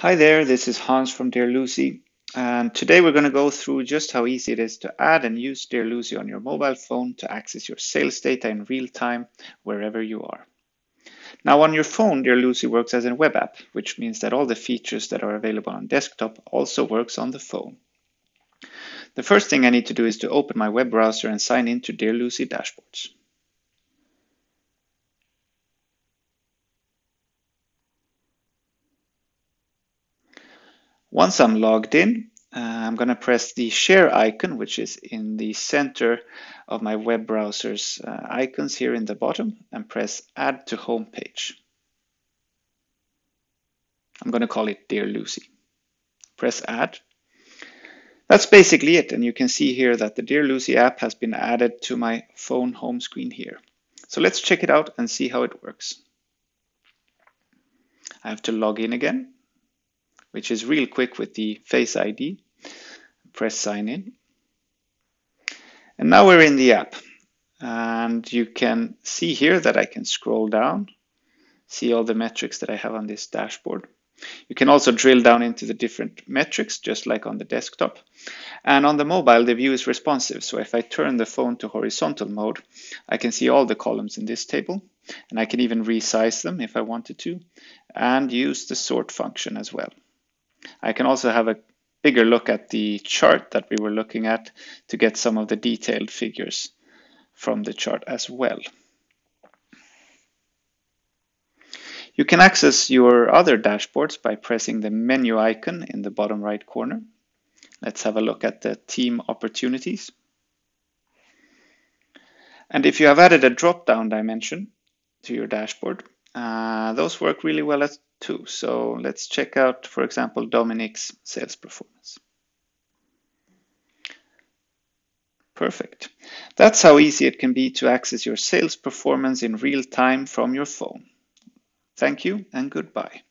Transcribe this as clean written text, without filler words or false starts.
Hi there, this is Hans from Dear Lucy, and today we're going to go through just how easy it is to add and use Dear Lucy on your mobile phone to access your sales data in real time wherever you are. Now on your phone, Dear Lucy works as a web app, which means that all the features that are available on desktop also works on the phone. The first thing I need to do is to open my web browser and sign in to Dear Lucy dashboards. Once I'm logged in, I'm going to press the share icon, which is in the center of my web browser's icons here in the bottom, and press add to home page. I'm going to call it Dear Lucy. Press add. That's basically it, and you can see here that the Dear Lucy app has been added to my phone home screen here. So let's check it out and see how it works. I have to log in again, which is real quick with the Face ID. Press sign in. And now we're in the app. And you can see here that I can scroll down, see all the metrics that I have on this dashboard. You can also drill down into the different metrics, just like on the desktop. And on the mobile, the view is responsive. So if I turn the phone to horizontal mode, I can see all the columns in this table. And I can even resize them if I wanted to, and use the sort function as well. I can also have a bigger look at the chart that we were looking at to get some of the detailed figures from the chart as well. You can access your other dashboards by pressing the menu icon in the bottom right corner. Let's have a look at the team opportunities. And if you have added a drop-down dimension to your dashboard, those work really well too. So let's check out, for example, Dominic's sales performance. Perfect. That's how easy it can be to access your sales performance in real time from your phone. Thank you and goodbye.